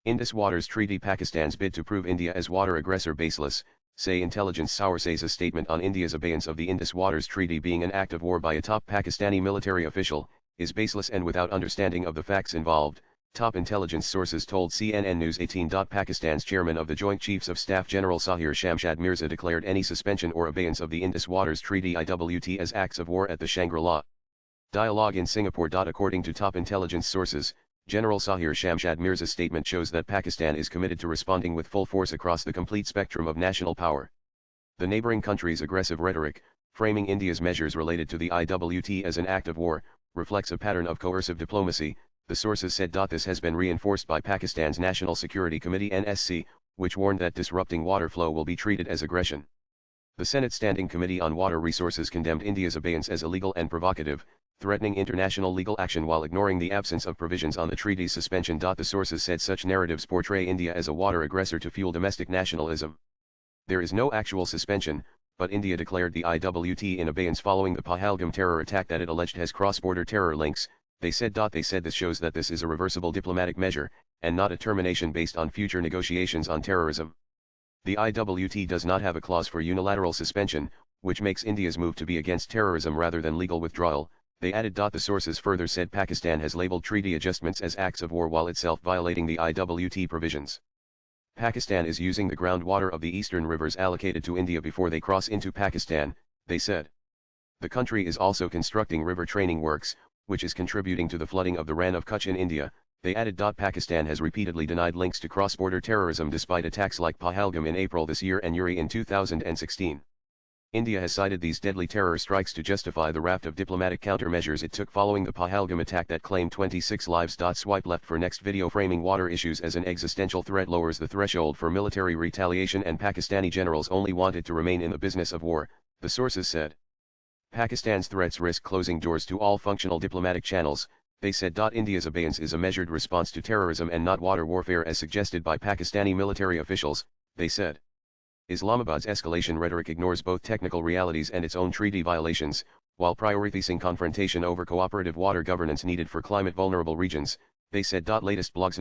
Indus Waters Treaty. Pakistan's bid to prove India as water aggressor baseless, say intelligence sources. A statement on India's abeyance of the Indus Waters Treaty being an act of war by a top Pakistani military official, is baseless and without understanding of the facts involved, top intelligence sources told CNN News 18. Pakistan's chairman of the Joint Chiefs of Staff General Zahir Shamshad Mirza declared any suspension or abeyance of the Indus Waters Treaty (IWT) as acts of war at the Shangri-La dialogue in Singapore. According to top intelligence sources, General Zahir Shamshad Mirza's statement shows that Pakistan is committed to responding with full force across the complete spectrum of national power. The neighboring country's aggressive rhetoric, framing India's measures related to the IWT as an act of war, reflects a pattern of coercive diplomacy, the sources said. This has been reinforced by Pakistan's National Security Committee (NSC), which warned that disrupting water flow will be treated as aggression. The Senate Standing Committee on Water Resources condemned India's abeyance as illegal and provocative, threatening international legal action while ignoring the absence of provisions on the treaty's suspension. The sources said such narratives portray India as a water aggressor to fuel domestic nationalism. There is no actual suspension, but India declared the IWT in abeyance following the Pahalgam terror attack that it alleged has cross-border terror links, they said. They said this shows that this is a reversible diplomatic measure, and not a termination based on future negotiations on terrorism. The IWT does not have a clause for unilateral suspension, which makes India's move to be against terrorism rather than legal withdrawal, they added. The sources further said Pakistan has labeled treaty adjustments as acts of war while itself violating the IWT provisions. Pakistan is using the groundwater of the eastern rivers allocated to India before they cross into Pakistan, they said. The country is also constructing river training works, which is contributing to the flooding of the Rann of Kutch in India, they added. Pakistan has repeatedly denied links to cross-border terrorism despite attacks like Pahalgam in April this year and Uri in 2016. India has cited these deadly terror strikes to justify the raft of diplomatic countermeasures it took following the Pahalgam attack that claimed 26 lives. Swipe left for next video. Framing water issues as an existential threat lowers the threshold for military retaliation, and Pakistani generals only wanted to remain in the business of war, the sources said. Pakistan's threats risk closing doors to all functional diplomatic channels, they said. India's abeyance is a measured response to terrorism and not water warfare as suggested by Pakistani military officials, they said. Islamabad's escalation rhetoric ignores both technical realities and its own treaty violations, while prioritizing confrontation over cooperative water governance needed for climate vulnerable regions, they said. Latest blogs.